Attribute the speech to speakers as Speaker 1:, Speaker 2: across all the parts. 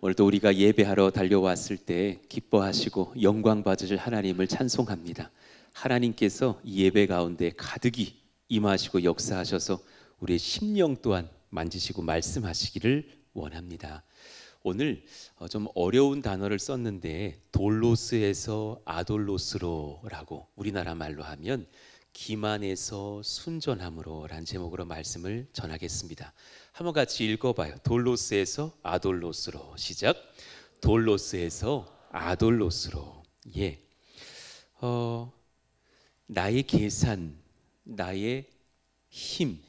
Speaker 1: 오늘도 우리가 예배하러 달려왔을 때 기뻐하시고 영광 받으실 하나님을 찬송합니다. 하나님께서 이 예배 가운데 가득히 임하시고 역사하셔서 우리의 심령 또한 만지시고 말씀하시기를 원합니다. 오늘 좀 어려운 단어를 썼는데 돌로스에서 아돌로스로라고 우리나라 말로 하면 기만에서 순전함으로 라는 제목으로 말씀을 전하겠습니다. 한번 같이 읽어봐요. 돌로스에서 아돌로스로. 시작. 돌로스에서 아돌로스로. 예. 나의 계산, 나의 힘,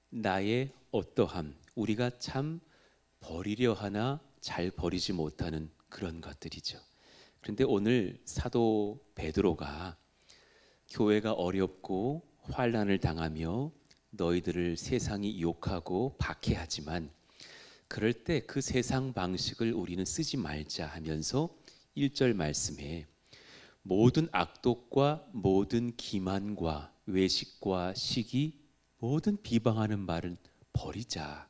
Speaker 1: 나의 어떠함, 우리가 참 버리려 하나 잘 버리지 못하는 그런 것들이죠. 그런데 오늘 사도 베드로가 교회가 어렵고 환난을 당하며 너희들을 세상이 욕하고 박해하지만 그럴 때 그 세상 방식을 우리는 쓰지 말자 하면서 1절 말씀에 모든 악독과 모든 기만과 외식과 시기 모든 비방하는 말은 버리자.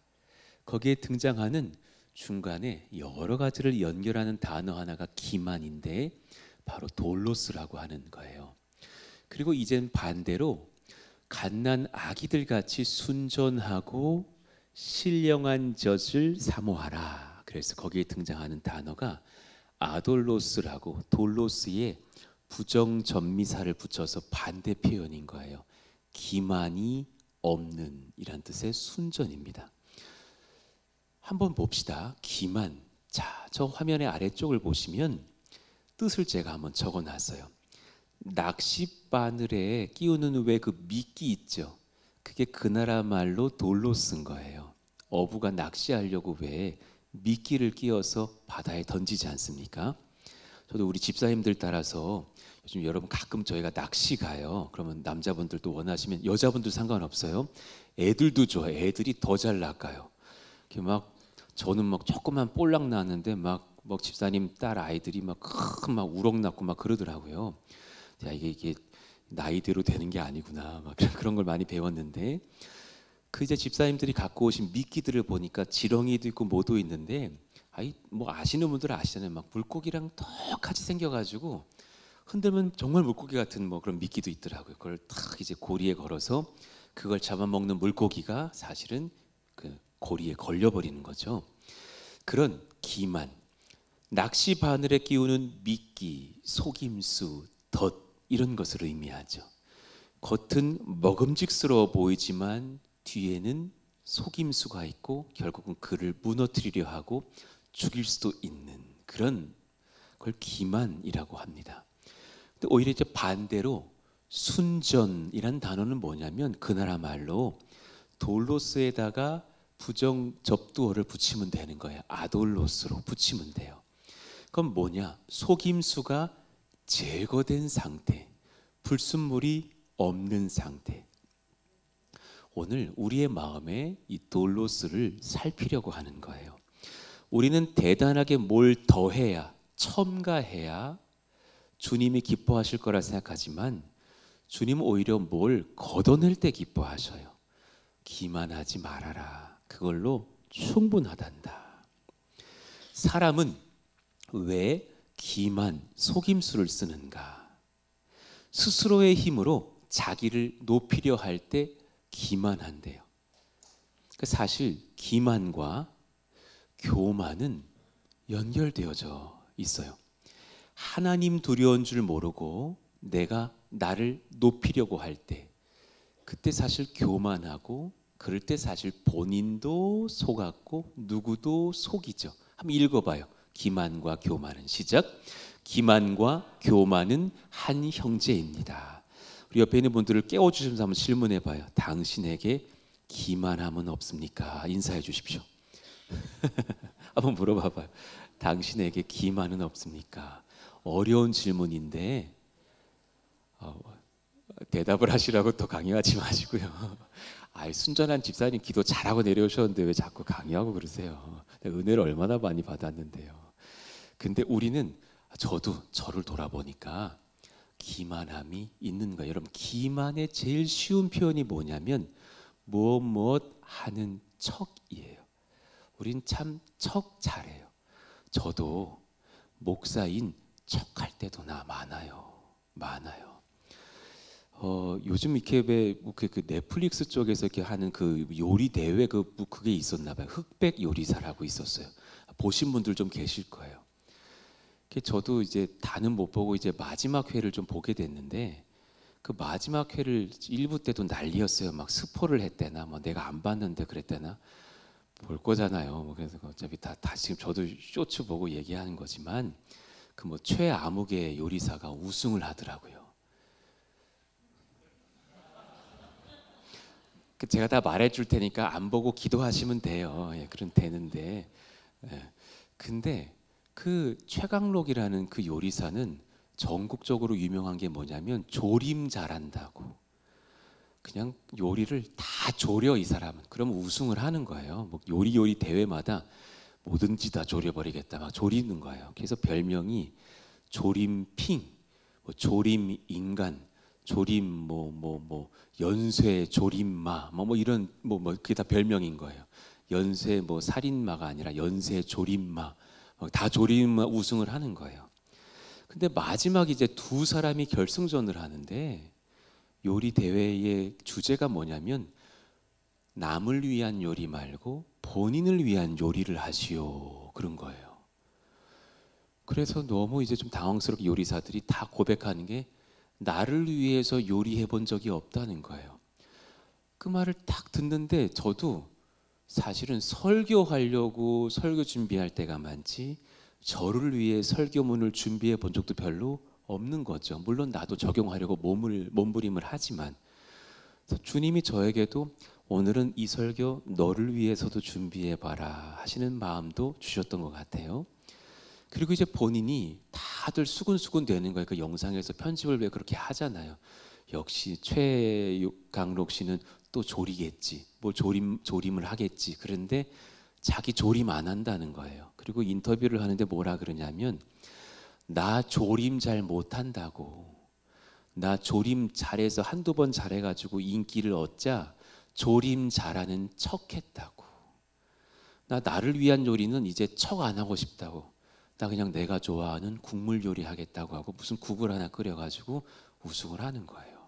Speaker 1: 거기에 등장하는 중간에 여러 가지를 연결하는 단어 하나가 기만인데 바로 돌로스라고 하는 거예요. 그리고 이젠 반대로 갓난 아기들 같이 순전하고 신령한 젖을 사모하라. 그래서 거기에 등장하는 단어가 아돌로스라고 돌로스에 부정전미사를 붙여서 반대 표현인 거예요. 기만이 없는 이란 뜻의 순전입니다. 한번 봅시다. 기만. 자, 저 화면의 아래쪽을 보시면 뜻을 제가 한번 적어놨어요. 낚싯바늘에 끼우는 왜 그 미끼 있죠? 그게 그 나라 말로 돌로 쓴 거예요. 어부가 낚시하려고 왜 미끼를 끼워서 바다에 던지지 않습니까? 저도 우리 집사님들 따라서 요즘 여러분 가끔 저희가 낚시 가요. 그러면 남자분들도 원하시면 여자분들 상관없어요. 애들도 좋아요. 애들이 더 잘 낚아요. 막 저는 막 조그만 볼락 나는데 막 집사님 딸 아이들이 막 큰 막 우럭 낳고 막 그러더라고요. 야, 이게 나이대로 되는 게 아니구나. 막 그런 걸 많이 배웠는데 그 이제 집사님들이 갖고 오신 미끼들을 보니까 지렁이도 있고 뭐도 있는데 뭐 아시는 분들은 아시잖아요. 막 물고기랑 똑같이 생겨가지고 흔들면 정말 물고기 같은 뭐 그런 미끼도 있더라고요. 그걸 탁 이제 고리에 걸어서 그걸 잡아먹는 물고기가 사실은 그 고리에 걸려버리는 거죠. 그런 기만, 낚시 바늘에 끼우는 미끼, 속임수, 덫 이런 것을 의미하죠. 겉은 먹음직스러워 보이지만 뒤에는 속임수가 있고 결국은 그를 무너뜨리려 하고 죽일 수도 있는 그런 걸 기만이라고 합니다. 근데 오히려 이제 반대로 순전이란 단어는 뭐냐면 그 나라 말로 돌로스에다가 부정 접두어를 붙이면 되는 거예요. 아돌로스로 붙이면 돼요. 그럼 뭐냐? 속임수가 제거된 상태, 불순물이 없는 상태. 오늘 우리의 마음에 이 돌로스를 살피려고 하는 거예요. 우리는 대단하게 뭘 더해야, 첨가해야 주님이 기뻐하실 거라 생각하지만 주님은 오히려 뭘 걷어낼 때 기뻐하셔요. 기만하지 말아라. 그걸로 충분하단다. 사람은 왜 기만, 속임수를 쓰는가? 스스로의 힘으로 자기를 높이려 할 때 기만한대요. 사실 기만과 교만은 연결되어져 있어요. 하나님 두려운 줄 모르고 내가 나를 높이려고 할 때 그때 사실 교만하고 그럴 때 사실 본인도 속았고 누구도 속이죠. 한번 읽어봐요. 기만과 교만은. 시작. 기만과 교만은 한 형제입니다. 우리 옆에 있는 분들을 깨워주시면서 한번 질문해봐요. 당신에게 기만함은 없습니까? 인사해 주십시오. 한번 물어봐봐요. 당신에게 기만은 없습니까? 어려운 질문인데 대답을 하시라고 또 강요하지 마시고요. 순전한 집사님 기도 잘하고 내려오셨는데 왜 자꾸 강요하고 그러세요? 은혜를 얼마나 많이 받았는데요. 근데 우리는 저도 저를 돌아보니까 기만함이 있는 거예요. 여러분, 기만의 제일 쉬운 표현이 뭐냐면 무엇 하는 척이에요. 우린 참 척 잘해요. 저도 목사인 척할 때도 많아요. 요즘 이렇게 그 넷플릭스 쪽에서 이렇게 하는 그 요리 대회 그게 있었나 봐요. 흑백 요리사라고 있었어요. 보신 분들 좀 계실 거예요. 저도 이제 다는 못 보고 이제 마지막 회를 좀 보게 됐는데, 그 마지막 회를 1부 때도 난리였어요. 막 스포를 했대나 뭐 내가 안 봤는데 그랬대나. 볼 거잖아요. 뭐 그래서 어차피 다 지금 저도 쇼츠 보고 얘기하는 거지만, 그 뭐 최아무개 요리사가 우승을 하더라고요. 제가 다 말해줄 테니까 안 보고 기도하시면 돼요. 예, 그럼 되는데. 예. 근데 그 최강록이라는 그 요리사는 전국적으로 유명한 게 뭐냐면 조림 잘한다고. 그냥 요리를 다 조려 이 사람은. 그럼 우승을 하는 거예요. 뭐 요리 대회마다 뭐든지 다 조려버리겠다 막 조리는 거예요. 그래서 별명이 조림핑, 뭐 조림인간, 조림 연쇄 조림마 뭐 이런 그게 다 별명인 거예요. 연쇄 뭐 살인마가 아니라 연쇄 조림마, 다 조림마 우승을 하는 거예요. 근데 마지막 이제 두 사람이 결승전을 하는데, 요리 대회의 주제가 뭐냐면 남을 위한 요리 말고 본인을 위한 요리를 하시오, 그런 거예요. 그래서 너무 이제 좀 당황스럽게 요리사들이 다 고백하는 게 나를 위해서 요리해 본 적이 없다는 거예요. 그 말을 딱 듣는데 저도 사실은 설교하려고 설교 준비할 때가 많지, 저를 위해 설교문을 준비해 본 적도 별로 없는 거죠. 물론 나도 적용하려고 몸부림을 하지만, 주님이 저에게도 오늘은 이 설교 너를 위해서도 준비해 봐라 하시는 마음도 주셨던 것 같아요. 그리고 이제 본인이 다들 수근수근 되는 거예요. 그 영상에서 편집을 왜 그렇게 하잖아요. 역시 최강록 씨는 또 조리겠지, 뭐 조림을 하겠지. 그런데 자기 조림 안 한다는 거예요. 그리고 인터뷰를 하는데 뭐라 그러냐면, 나 조림 잘 못한다고. 나 조림 잘해서 한두 번 잘해가지고 인기를 얻자 조림 잘하는 척 했다고. 나를 위한 요리는 이제 척 안 하고 싶다고. 나 그냥 내가 좋아하는 국물 요리 하겠다고 하고 무슨 국을 하나 끓여가지고 우승을 하는 거예요.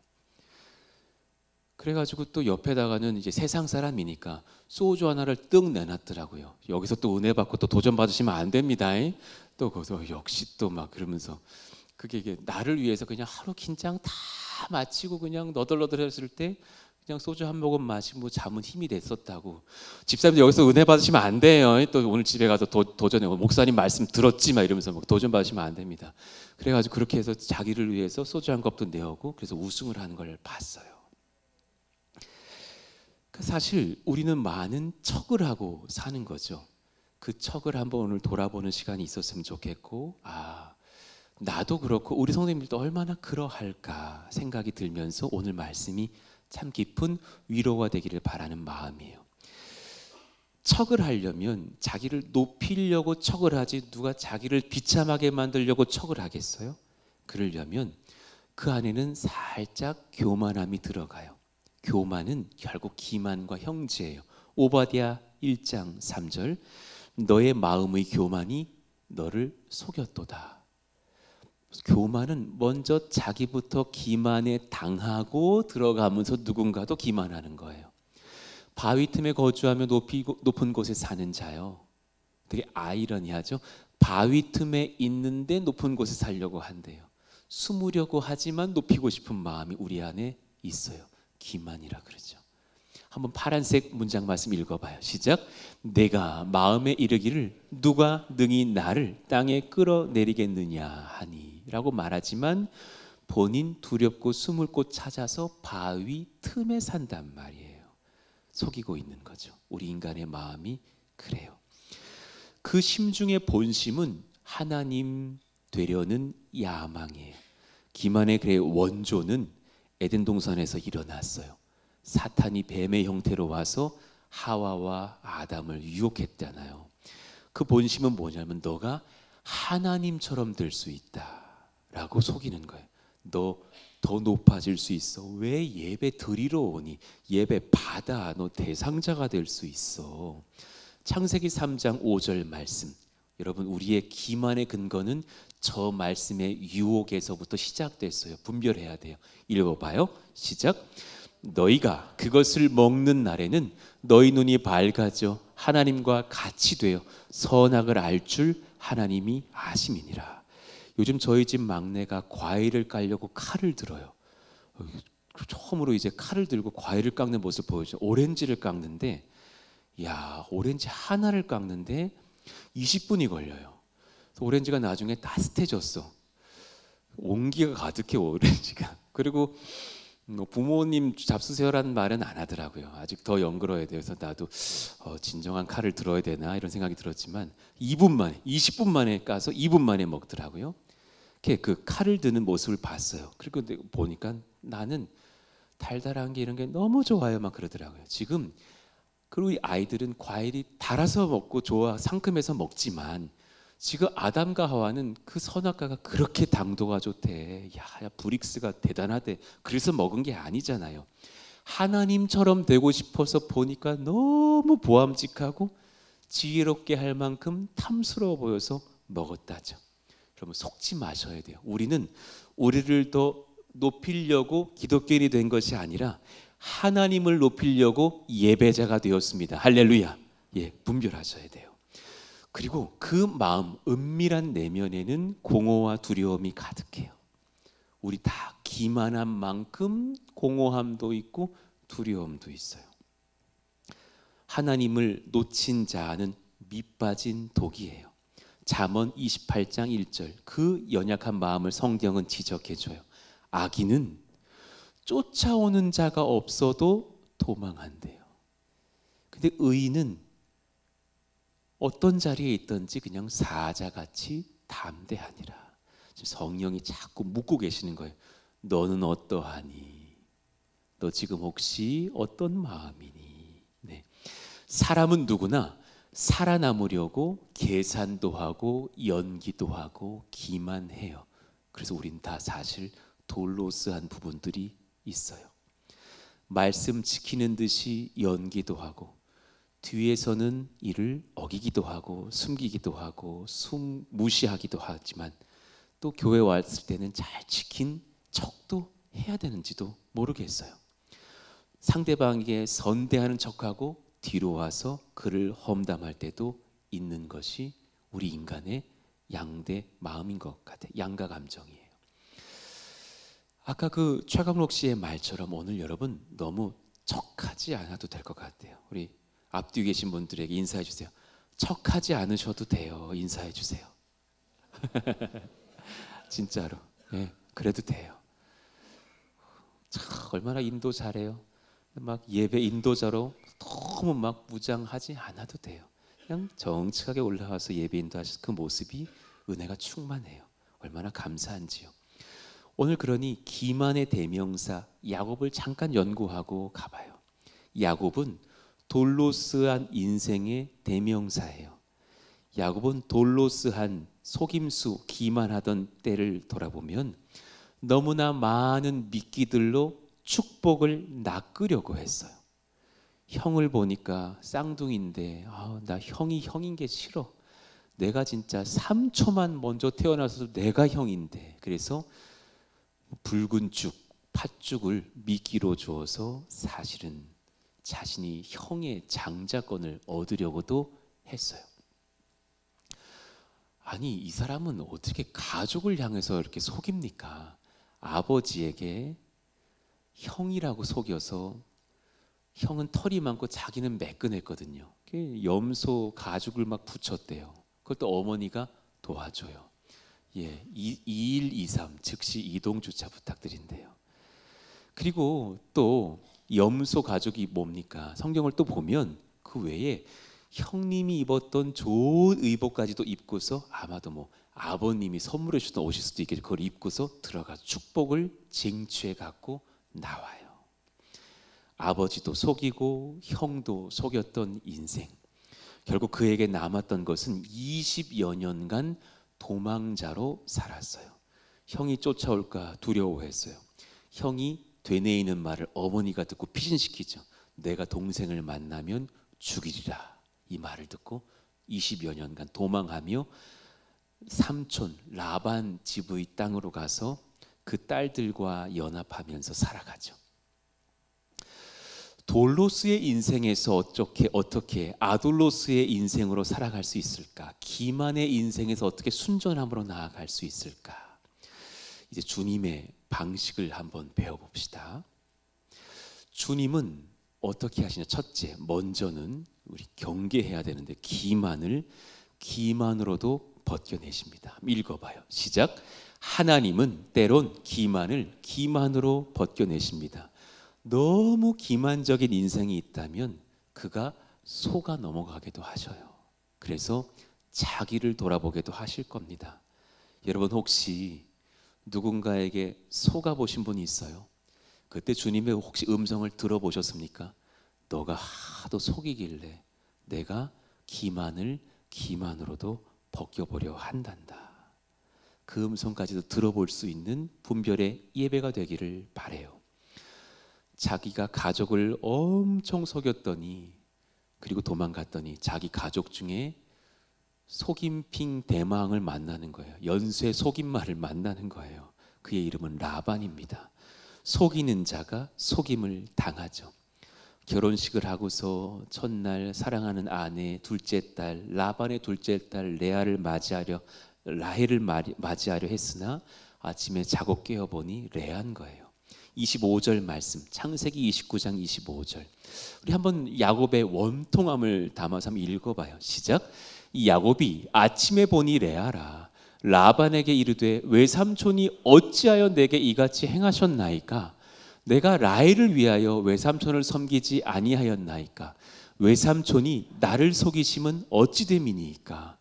Speaker 1: 그래가지고 또 옆에다가는 이제 세상 사람이니까 소주 하나를 뜩 내놨더라고요. 여기서 또 은혜 받고 또 도전 받으시면 안 됩니다. 또 거기서 역시 또 막 그러면서, 그게 이게 나를 위해서 그냥 하루 긴장 다 마치고 그냥 너덜너덜했을 때 그냥 소주 한 모금 마시고 잠은 힘이 됐었다고. 집사님들 여기서 은혜 받으시면 안 돼요. 또 오늘 집에 가서 도전해. 목사님 말씀 들었지 막 이러면서 도전 받으시면 안 됩니다. 그래가지고 그렇게 해서 자기를 위해서 소주 한 컵도 내오고 그래서 우승을 하는 걸 봤어요. 사실 우리는 많은 척을 하고 사는 거죠. 그 척을 한번 오늘 돌아보는 시간이 있었으면 좋겠고, 나도 그렇고 우리 성도님들도 얼마나 그러할까 생각이 들면서 오늘 말씀이 참 깊은 위로가 되기를 바라는 마음이에요. 척을 하려면 자기를 높이려고 척을 하지, 누가 자기를 비참하게 만들려고 척을 하겠어요? 그러려면 그 안에는 살짝 교만함이 들어가요. 교만은 결국 기만과 형제예요. 오바댜 1장 3절, 너의 마음의 교만이 너를 속였도다. 교만은 먼저 자기부터 기만에 당하고 들어가면서 누군가도 기만하는 거예요. 바위 틈에 거주하며 높은 곳에 사는 자요. 되게 아이러니하죠. 바위 틈에 있는데 높은 곳에 살려고 한대요. 숨으려고 하지만 높이고 싶은 마음이 우리 안에 있어요. 기만이라 그러죠. 한번 파란색 문장 말씀 읽어봐요. 시작. 내가 마음에 이르기를 누가 능히 나를 땅에 끌어내리겠느냐 하니 라고 말하지만 본인 두렵고 숨을 곳 찾아서 바위 틈에 산단 말이에요. 속이고 있는 거죠. 우리 인간의 마음이 그래요. 그 심중의 본심은 하나님 되려는 야망이에요. 기만의 그의 원조는 에덴 동산에서 일어났어요. 사탄이 뱀의 형태로 와서 하와와 아담을 유혹했잖아요. 그 본심은 뭐냐면 너가 하나님처럼 될 수 있다라고 속이는 거예요. 너 더 높아질 수 있어. 왜 예배 드리러 오니? 예배 받아. 너 대상자가 될 수 있어. 창세기 3장 5절 말씀. 여러분, 우리의 기만의 근거는 저 말씀의 유혹에서부터 시작됐어요. 분별해야 돼요. 읽어봐요. 시작. 너희가 그것을 먹는 날에는 너희 눈이 밝아져 하나님과 같이 되어 선악을 알 줄 하나님이 아심이니라. 요즘 저희 집 막내가 과일을 까려고 칼을 들어요. 처음으로 이제 칼을 들고 과일을 깎는 모습 보여줘. 오렌지를 깎는데, 야, 오렌지 하나를 깎는데 20분이 걸려요. 오렌지가 나중에 따뜻해졌어. 온기가 가득해, 오렌지가. 그리고 부모님 잡수세요라는 말은 안 하더라고요. 아직 더 연그러야 돼요. 그래서 나도 진정한 칼을 들어야 되나 이런 생각이 들었지만 2분 만에, 20분 만에 까서 2분 만에 먹더라고요. 그 칼을 드는 모습을 봤어요. 그리고 보니까 나는 달달한 게 이런 게 너무 좋아요 막 그러더라고요. 지금 그리고 이 아이들은 과일이 달아서 먹고 좋아 상큼해서 먹지만 지금 아담과 하와는 그 선악과가 그렇게 당도가 좋대. 야, 브릭스가 대단하대. 그래서 먹은 게 아니잖아요. 하나님처럼 되고 싶어서 보니까 너무 보암직하고 지혜롭게 할 만큼 탐스러워 보여서 먹었다죠. 여러분, 속지 마셔야 돼요. 우리는 우리를 더 높이려고 기독교인이 된 것이 아니라 하나님을 높이려고 예배자가 되었습니다. 할렐루야. 예, 분별하셔야 돼요. 그리고 그 마음, 은밀한 내면에는 공허와 두려움이 가득해요. 우리 다 기만한 만큼 공허함도 있고 두려움도 있어요. 하나님을 놓친 자는 밑빠진 독이에요. 잠언 28장 1절, 그 연약한 마음을 성경은 지적해줘요. 악인은 쫓아오는 자가 없어도 도망한대요. 근데 의인은 어떤 자리에 있든지 그냥 사자같이 담대하니라. 지금 성령이 자꾸 묻고 계시는 거예요. 너는 어떠하니? 너 지금 혹시 어떤 마음이니? 네. 사람은 누구나 살아남으려고 계산도 하고 연기도 하고 기만해요. 그래서 우린 다 사실 돌로스한 부분들이 있어요. 말씀 지키는 듯이 연기도 하고 뒤에서는 이를 어기기도 하고 숨기기도 하고 무시하기도 하지만 또 교회 왔을 때는 잘 지킨 척도 해야 되는지도 모르겠어요. 상대방에게 선대하는 척하고 뒤로 와서 그를 험담할 때도 있는 것이 우리 인간의 양대 마음인 것 같아요. 양가 감정이에요. 아까 그 최강록 씨의 말처럼 오늘 여러분 너무 척하지 않아도 될 것 같아요. 우리 앞뒤에 계신 분들에게 인사해 주세요. 척하지 않으셔도 돼요. 인사해 주세요. 진짜로. 예, 그래도 돼요. 참 얼마나 인도 잘해요. 막 예배 인도자로 너무 막 무장하지 않아도 돼요. 그냥 정직하게 올라와서 예배 인도하실 그 모습이 은혜가 충만해요. 얼마나 감사한지요. 오늘 그러니 기만의 대명사 야곱을 잠깐 연구하고 가봐요. 야곱은 돌로스한 인생의 대명사예요. 야곱은 돌로스한 속임수 기만하던 때를 돌아보면 너무나 많은 미끼들로 축복을 낚으려고 했어요. 형을 보니까 쌍둥이인데 나 형이 형인 게 싫어. 내가 진짜 3초만 먼저 태어나서 내가 형인데. 그래서 붉은 죽, 팥죽을 미끼로 주어서 사실은 자신이 형의 장자권을 얻으려고도 했어요. 아니, 이 사람은 어떻게 가족을 향해서 이렇게 속입니까? 아버지에게 형이라고 속여서 형은 털이 많고 자기는 매끈했거든요. 염소 가죽을 막 붙였대요. 그것도 어머니가 도와줘요. 예, 2123 즉시 이동 주차 부탁드린대요. 그리고 또 염소 가죽이 뭡니까? 성경을 또 보면 그 외에 형님이 입었던 좋은 의복까지도 입고서 아마도 뭐 아버님이 선물해 주던 옷일 수도 있겠죠. 그걸 입고서 들어가 축복을 쟁취해 갖고 나와요. 아버지도 속이고 형도 속였던 인생. 결국 그에게 남았던 것은 20여 년간 도망자로 살았어요. 형이 쫓아올까 두려워했어요. 형이 되뇌이는 말을 어머니가 듣고 피신시키죠. 내가 동생을 만나면 죽이리라. 이 말을 듣고 20여 년간 도망하며 삼촌 라반 집의 땅으로 가서 그 딸들과 연합하면서 살아가죠. 돌로스의 인생에서 어떻게 아돌로스의 인생으로 살아갈 수 있을까? 기만의 인생에서 어떻게 순전함으로 나아갈 수 있을까? 이제 주님의 방식을 한번 배워봅시다. 주님은 어떻게 하시냐? 첫째, 먼저는 우리 경계해야 되는데 기만으로도 벗겨내십니다. 읽어봐요. 시작. 하나님은 때론 기만으로 벗겨내십니다. 너무 기만적인 인생이 있다면 그가 속아 넘어가기도 하셔요. 그래서 자기를 돌아보게도 하실 겁니다. 여러분 혹시 누군가에게 속아 보신 분이 있어요? 그때 주님의 혹시 음성을 들어보셨습니까? 너가 하도 속이길래 내가 기만으로도 벗겨보려 한단다. 그 음성까지도 들어볼 수 있는 분별의 예배가 되기를 바라요. 자기가 가족을 엄청 속였더니 그리고 도망갔더니 자기 가족 중에 속임핑 대망을 만나는 거예요. 연쇄 속임말을 만나는 거예요. 그의 이름은 라반입니다. 속이는 자가 속임을 당하죠. 결혼식을 하고서 첫날 사랑하는 아내 둘째 딸 라반의 둘째 딸 라헬을 맞이하려 했으나 아침에 자고 깨어보니 레아인 거예요. 25절 말씀, 창세기 29장 25절. 우리 한번 야곱의 원통함을 담아서 한번 읽어봐요. 시작. 이 야곱이 아침에 보니 레아라. 라반에게 이르되 외삼촌이 어찌하여 내게 이같이 행하셨나이까? 내가 라헬을 위하여 외삼촌을 섬기지 아니하였나이까? 외삼촌이 나를 속이심은 어찌 됨이니까?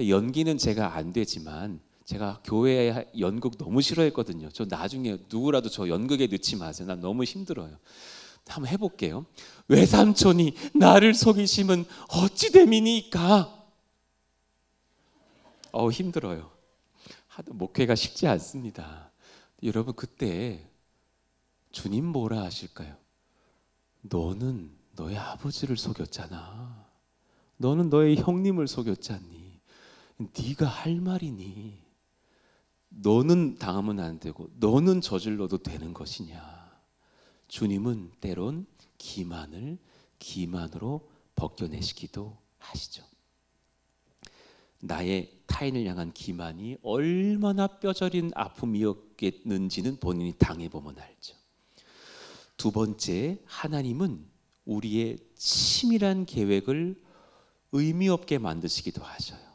Speaker 1: 연기는 제가 안 되지만 제가 교회 연극 너무 싫어했거든요. 저 나중에 누구라도 저 연극에 넣지 마세요. 난 너무 힘들어요. 한번 해볼게요. 외삼촌이 나를 속이심은 어찌 됨이니까? 힘들어요. 하도 목회가 쉽지 않습니다. 여러분 그때 주님 뭐라 하실까요? 너는 너의 아버지를 속였잖아. 너는 너의 형님을 속였잖니. 네가 할 말이니. 너는 당하면 안 되고 너는 저질러도 되는 것이냐. 주님은 때론 기만으로 벗겨내시기도 하시죠. 나의 타인을 향한 기만이 얼마나 뼈저린 아픔이었겠는지는 본인이 당해보면 알죠. 두 번째, 하나님은 우리의 치밀한 계획을 의미 없게 만드시기도 하셔요.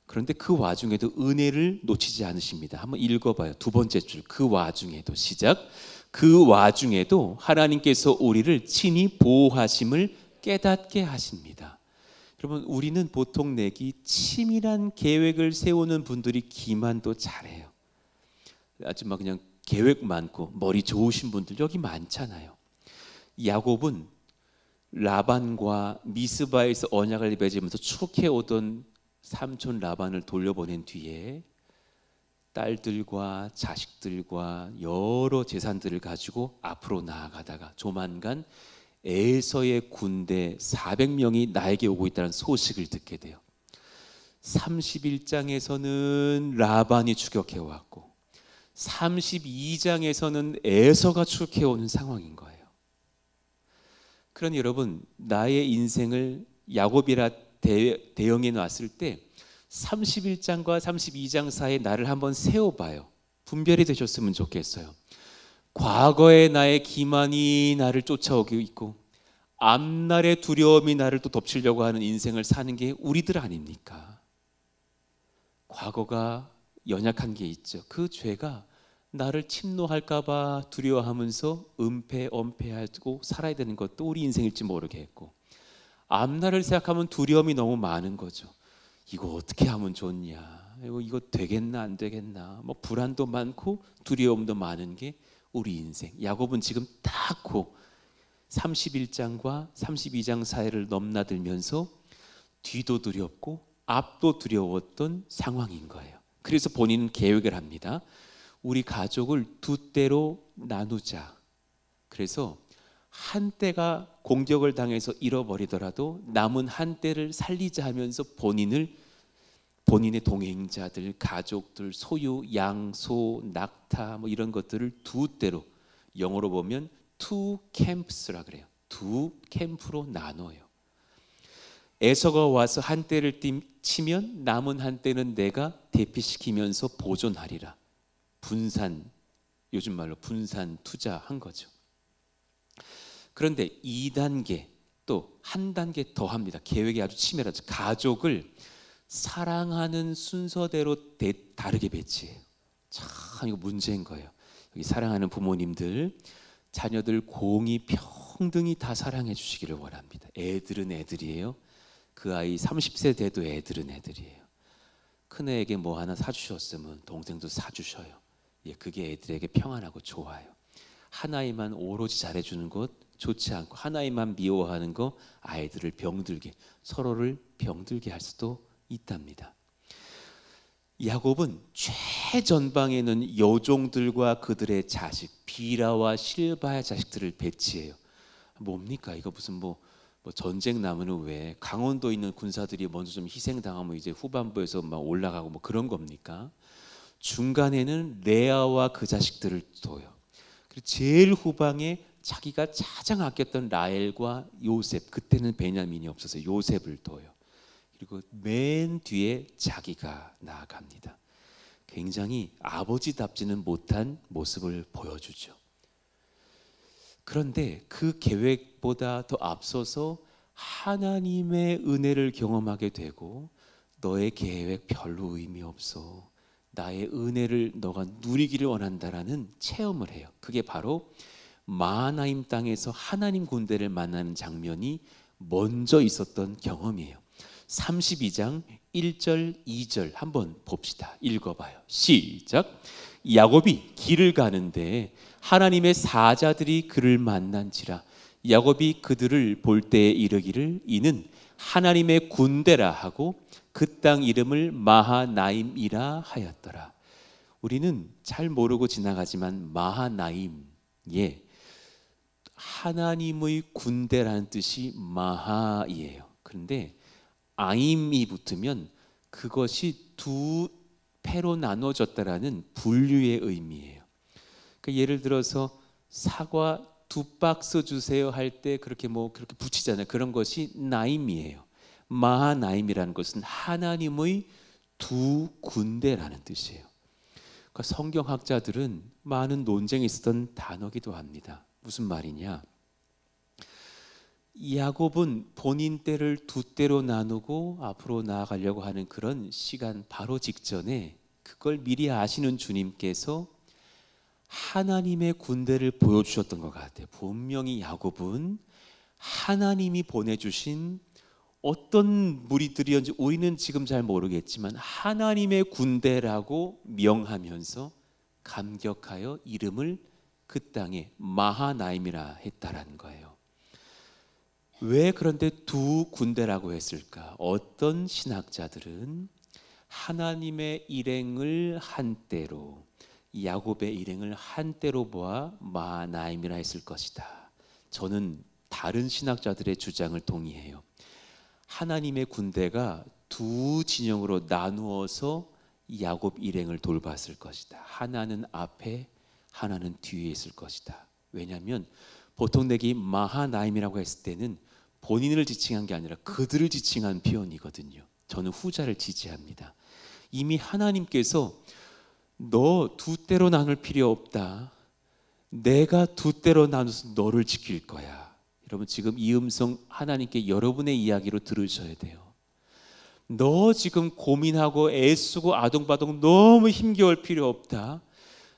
Speaker 1: 그런데 그 와중에도 은혜를 놓치지 않으십니다. 한번 읽어봐요. 두 번째 줄, 그 와중에도. 시작. 그 와중에도 하나님께서 우리를 친히 보호하심을 깨닫게 하십니다. 여러분 우리는 보통 치밀한 계획을 세우는 분들이 기만도 잘해요. 아주 막 그냥 계획 많고 머리 좋으신 분들 여기 많잖아요. 야곱은 라반과 미스바에서 언약을 맺으면서 추격해오던 삼촌 라반을 돌려보낸 뒤에 딸들과 자식들과 여러 재산들을 가지고 앞으로 나아가다가 조만간 에서의 군대 400명이 나에게 오고 있다는 소식을 듣게 돼요. 31장에서는 라반이 추격해왔고 32장에서는 에서가 추격해오는 상황인 거예요. 그러니 여러분 나의 인생을 야곱이라 대형해 놨을 때 31장과 32장 사이에 나를 한번 세워봐요. 분별이 되셨으면 좋겠어요. 과거의 나의 기만이 나를 쫓아오고 있고 앞날의 두려움이 나를 또 덮치려고 하는 인생을 사는 게 우리들 아닙니까? 과거가 연약한 게 있죠. 그 죄가 나를 침노할까 봐 두려워하면서 엄폐하고 살아야 되는 것도 우리 인생일지 모르겠고 앞날을 생각하면 두려움이 너무 많은 거죠. 이거 어떻게 하면 좋냐? 이거 되겠나 안 되겠나? 불안도 많고 두려움도 많은 게 우리 인생. 야곱은 지금 딱 31장과 32장 사이를 넘나들면서 뒤도 두렵고 앞도 두려웠던 상황인 거예요. 그래서 본인은 계획을 합니다. 우리 가족을 두 때로 나누자. 그래서 한 떼가 공격을 당해서 잃어버리더라도 남은 한 떼를 살리자 하면서 본인의 동행자들, 가족들, 소유, 양, 소, 낙타 뭐 이런 것들을 두 떼로, 영어로 보면 two camps라 그래요. 두 캠프로 나눠요. 에서가 와서 한 떼를 치면 남은 한 떼는 내가 대피시키면서 보존하리라. 분산, 요즘 말로 분산 투자한 거죠. 그런데 2단계 또 한 단계 더 합니다. 계획이 아주 치밀하죠. 가족을 사랑하는 순서대로 다르게 배치해요. 참 이거 문제인 거예요. 여기 사랑하는 부모님들, 자녀들 공히 평등히 다 사랑해 주시기를 원합니다. 애들은 애들이에요. 그 아이 30세 돼도 애들은 애들이에요. 큰애에게 뭐 하나 사주셨으면 동생도 사주셔요. 예, 그게 애들에게 평안하고 좋아요. 하나이만 오로지 잘해주는 것 좋지 않고, 하나이만 미워하는 거 아이들을 병들게, 서로를 병들게 할 수도 있답니다. 야곱은 최전방에는 여종들과 그들의 자식, 비라와 실바의 자식들을 배치해요. 뭡니까? 이거 무슨 뭐 전쟁 나면은 왜 강원도에 있는 군사들이 먼저 좀 희생당하면 이제 후반부에서 막 올라가고 뭐 그런 겁니까? 중간에는 레아와 그 자식들을 둬요. 그리고 제일 후방에 자기가 가장 아꼈던 라헬과 요셉, 그때는 베냐민이 없어서 요셉을 둬요. 그리고 맨 뒤에 자기가 나아갑니다. 굉장히 아버지답지는 못한 모습을 보여주죠. 그런데 그 계획보다 더 앞서서 하나님의 은혜를 경험하게 되고, 너의 계획 별로 의미 없어, 나의 은혜를 너가 누리기를 원한다라는 체험을 해요. 그게 바로 마하나임 땅에서 하나님 군대를 만나는 장면이 먼저 있었던 경험이에요. 32장 1절 2절 한번 봅시다. 읽어봐요. 시작. 야곱이 길을 가는데 하나님의 사자들이 그를 만난지라. 야곱이 그들을 볼 때에 이르기를 이는 하나님의 군대라 하고 그 땅 이름을 마하나임이라 하였더라. 우리는 잘 모르고 지나가지만 마하나임에 하나님의 군대라는 뜻이 마하이에요. 그런데 아임이 붙으면 그것이 두 패로 나눠졌다라는 분류의 의미예요. 그러니까 예를 들어서 사과 2박스 주세요 할 때 그렇게 붙이잖아요. 그런 것이 나임이에요. 마하나임이라는 것은 하나님의 두 군대라는 뜻이에요. 그러니까 성경학자들은 많은 논쟁이 있었던 단어기도 합니다. 무슨 말이냐? 야곱은 본인 때를 두 때로 나누고 앞으로 나아가려고 하는 그런 시간 바로 직전에 그걸 미리 아시는 주님께서 하나님의 군대를 보여주셨던 것 같아요. 분명히 야곱은 하나님이 보내주신 어떤 무리들이었는지 우리는 지금 잘 모르겠지만 하나님의 군대라고 명하면서 감격하여 이름을 그 땅에 마하나임이라 했다라는 거예요. 왜 그런데 두 군대라고 했을까? 어떤 신학자들은 하나님의 일행을 한때로, 야곱의 일행을 한때로 보아 마하나임이라 했을 것이다. 저는 다른 신학자들의 주장을 동의해요. 하나님의 군대가 두 진영으로 나누어서 야곱 일행을 돌봤을 것이다. 하나는 앞에, 하나는 뒤에 있을 것이다. 왜냐하면 보통 내기 마하나임이라고 했을 때는 본인을 지칭한 게 아니라 그들을 지칭한 표현이거든요. 저는 후자를 지지합니다. 이미 하나님께서 너 두 때로 나눌 필요 없다. 내가 두 때로 나눠서 너를 지킬 거야. 여러분 지금 이 음성 하나님께 여러분의 이야기로 들으셔야 돼요. 너 지금 고민하고 애쓰고 아동바동 너무 힘겨울 필요 없다.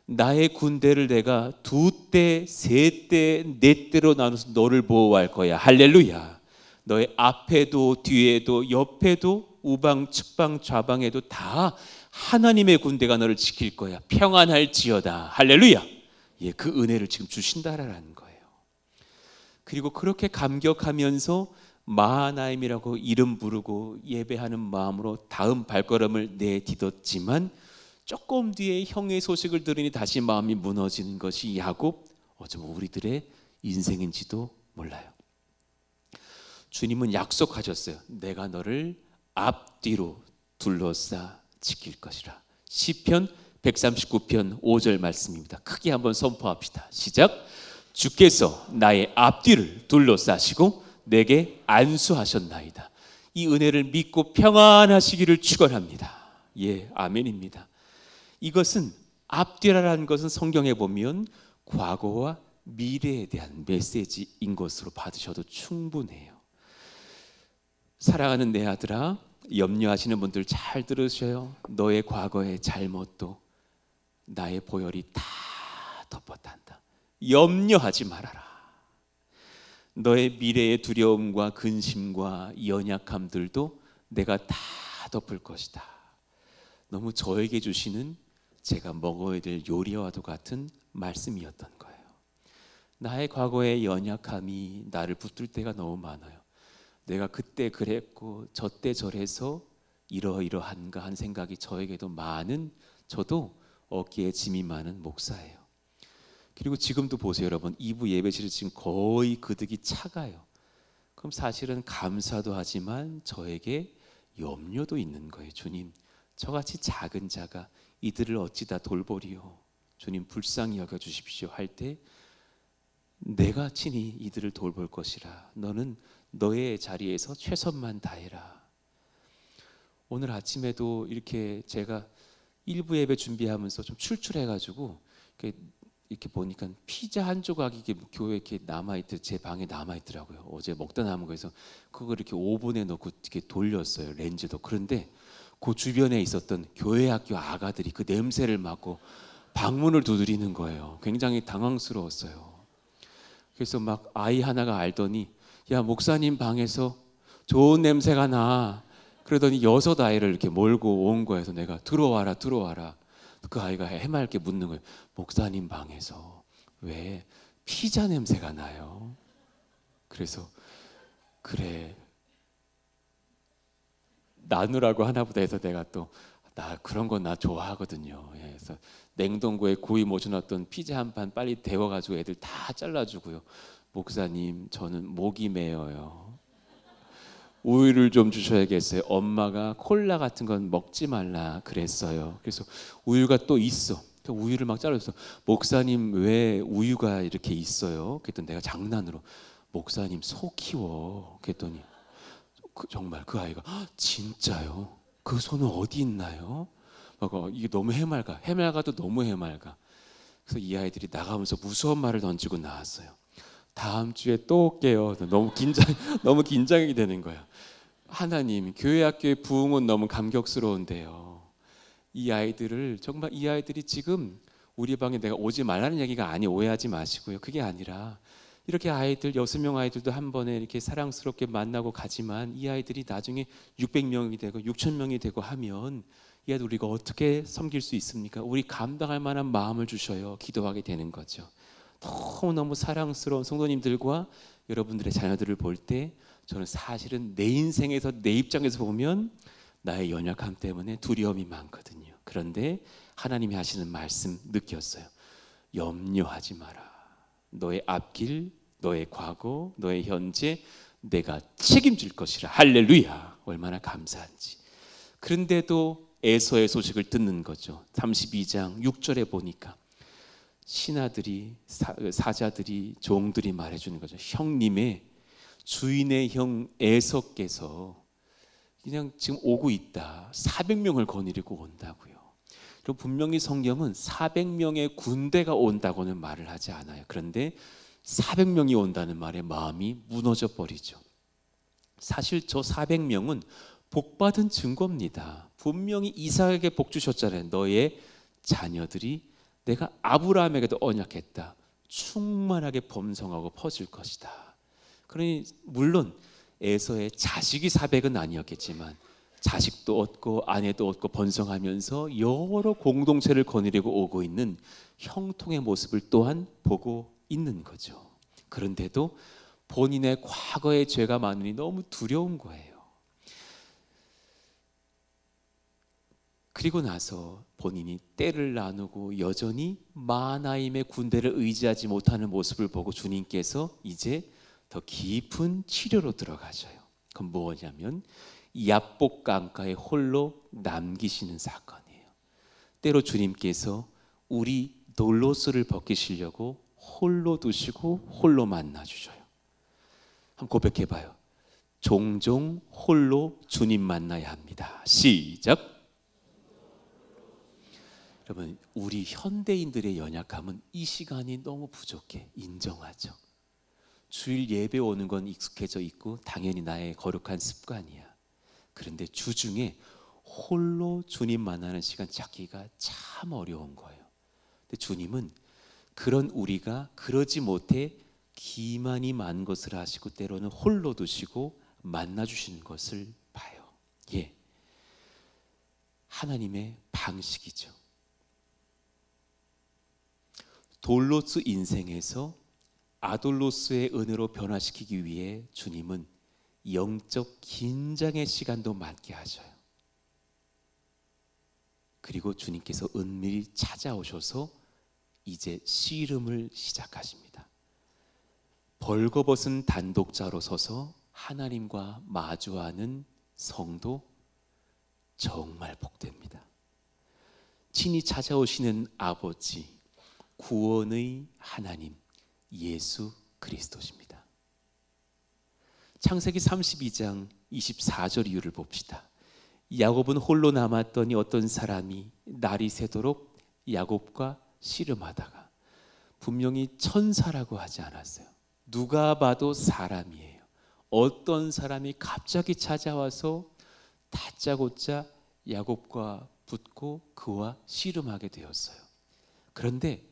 Speaker 1: 나의 군대를 내가 두 때, 세 때, 네 때로 나눠서 너를 보호할 거야. 할렐루야. 너의 앞에도 뒤에도 옆에도 우방 측방 좌방에도 다 하나님의 군대가 너를 지킬 거야. 평안할지어다. 할렐루야. 예, 그 은혜를 지금 주신다라는 거예요. 그리고 그렇게 감격하면서 마하나임이라고 이름 부르고 예배하는 마음으로 다음 발걸음을 내딛었지만 조금 뒤에 형의 소식을 들으니 다시 마음이 무너지는 것이 야곱, 어쩌면 우리들의 인생인지도 몰라요. 주님은 약속하셨어요. 내가 너를 앞뒤로 둘러싸 지킬 것이라. 시편 139편 5절 말씀입니다. 크게 한번 선포합시다. 시작. 주께서 나의 앞뒤를 둘러싸시고 내게 안수하셨나이다. 이 은혜를 믿고 평안하시기를 축원합니다. 예, 아멘입니다. 이것은 앞뒤라는 것은 성경에 보면 과거와 미래에 대한 메시지인 것으로 받으셔도 충분해요. 사랑하는 내 아들아, 염려하시는 분들 잘 들으셔요. 너의 과거의 잘못도 나의 보혈이 다 덮었단다. 염려하지 말아라. 너의 미래의 두려움과 근심과 연약함들도 내가 다 덮을 것이다. 너무 저에게 주시는 제가 먹어야 될 요리와도 같은 말씀이었던 거예요. 나의 과거의 연약함이 나를 붙들 때가 너무 많아요. 내가 그때 그랬고 저때 저래서 이러이러한가 한 생각이 저에게도 많은, 저도 어깨에 짐이 많은 목사예요. 그리고 지금도 보세요 여러분, 2부 예배실이 지금 거의 그득이 차가요. 그럼 사실은 감사도 하지만 저에게 염려도 있는 거예요. 주님, 저같이 작은 자가 이들을 어찌다 돌보리요. 주님 불쌍히 여겨주십시오 할 때 내가 친히 이들을 돌볼 것이라. 너는 너의 자리에서 최선만 다해라. 오늘 아침에도 이렇게 제가 1부 예배 준비하면서 좀 출출해가지고 이렇게 보니까 피자 한 조각이 이렇게 교회에 이렇게 남아있더, 제 방에 남아있더라고요. 어제 먹다 남은 거에서 그걸 이렇게 오븐에 넣고 이렇게 돌렸어요. 렌즈도. 그런데 그 주변에 있었던 교회 학교 아가들이 그 냄새를 맡고 방문을 두드리는 거예요. 굉장히 당황스러웠어요. 그래서 막 아이 하나가 알더니 야, 목사님 방에서 좋은 냄새가 나. 그러더니 6 아이를 이렇게 몰고 온 거예요. 그래서 내가 들어와라 들어와라. 그 아이가 해맑게 묻는 거예요. 목사님 방에서 왜 피자 냄새가 나요? 그래서 그래 나누라고 하나보다 해서 내가 또 나 그런 거 나 좋아하거든요. 그래서 냉동고에 구이 모셔놨던 피자 한 판 빨리 데워가지고 애들 다 잘라주고요. 목사님 저는 목이 메어요. 우유를 좀 주셔야겠어요. 엄마가 콜라 같은 건 먹지 말라 그랬어요. 그래서 우유가 또 있어. 우유를 막 잘라서 목사님 왜 우유가 이렇게 있어요? 그랬더니 내가 장난으로 목사님 소 키워. 그랬더니 정말 그 아이가 진짜요? 그 소는 어디 있나요? 이게 너무 해맑아도 너무 해맑아. 그래서 이 아이들이 나가면서 무서운 말을 던지고 나왔어요. 다음 주에 또 올게요. 너무 긴장이 되는 거야. 하나님, 교회 학교의 부흥은 너무 감격스러운데요. 이 아이들이 지금 우리 방에 내가 오지 말라는 얘기가 아니, 오해하지 마시고요. 그게 아니라 이렇게 아이들 6명 아이들도 한 번에 이렇게 사랑스럽게 만나고 가지만 이 아이들이 나중에 600명이 되고 6,000명이 되고 하면 이 아이들 우리가 어떻게 섬길 수 있습니까? 우리 감당할 만한 마음을 주셔요. 기도하게 되는 거죠. 너무너무 사랑스러운 성도님들과 여러분들의 자녀들을 볼 때 저는 사실은 내 인생에서 내 입장에서 보면 나의 연약함 때문에 두려움이 많거든요. 그런데 하나님이 하시는 말씀 느꼈어요. 염려하지 마라. 너의 앞길, 너의 과거, 너의 현재 내가 책임질 것이라. 할렐루야. 얼마나 감사한지. 그런데도 에서의 소식을 듣는 거죠. 32장 6절에 보니까 신하들이, 사자들이, 종들이 말해주는 거죠. 형님의 주인의 형 에서께서 그냥 지금 오고 있다. 400명을 거느리고 온다고요. 그리고 분명히 성경은 400명의 군대가 온다고는 말을 하지 않아요. 그런데 400명이 온다는 말에 마음이 무너져 버리죠. 사실 저 400명은 복받은 증거입니다. 분명히 이삭에게 복 주셨잖아요. 너의 자녀들이 내가 아브라함에게도 언약했다. 충만하게 범성하고 퍼질 것이다. 그러니 물론 에서의 자식이 400은 아니었겠지만 자식도 얻고 아내도 얻고 번성하면서 여러 공동체를 거느리고 오고 있는 형통의 모습을 또한 보고 있는 거죠. 그런데도 본인의 과거의 죄가 많으니 너무 두려운 거예요. 그리고 나서 본인이 때를 나누고 여전히 마하나임의 군대를 의지하지 못하는 모습을 보고 주님께서 이제 더 깊은 치료로 들어가셔요. 그건 뭐냐면 야복 강가에 홀로 남기시는 사건이에요. 때로 주님께서 우리 돌로스를 벗기시려고 홀로 두시고 홀로 만나 주셔요. 한번 고백해봐요. 종종 홀로 주님 만나야 합니다. 시작. 여러분, 우리 현대인들의 연약함은 이 시간이 너무 부족해. 인정하죠. 주일 예배 오는 건 익숙해져 있고 당연히 나의 거룩한 습관이야. 그런데 주중에 홀로 주님 만나는 시간 찾기가 참 어려운 거예요. 근데 주님은 그런 우리가 그러지 못해 기만이 많은 것을 하시고 때로는 홀로 두시고 만나 주시는 것을 봐요. 예, 하나님의 방식이죠. 돌로스 인생에서 아돌로스의 은혜로 변화시키기 위해 주님은 영적 긴장의 시간도 맞게 하셔요. 그리고 주님께서 은밀히 찾아오셔서 이제 씨름을 시작하십니다. 벌거벗은 단독자로 서서 하나님과 마주하는 성도 정말 복됩니다. 친히 찾아오시는 아버지, 구원의 하나님 예수 그리스도십니다. 창세기 32장 24절 이유를 봅시다. 야곱은 홀로 남았더니 어떤 사람이 날이 새도록 야곱과 씨름하다가, 분명히 천사라고 하지 않았어요. 누가 봐도 사람이에요. 어떤 사람이 갑자기 찾아와서 다짜고짜 야곱과 붙고 그와 씨름하게 되었어요. 그런데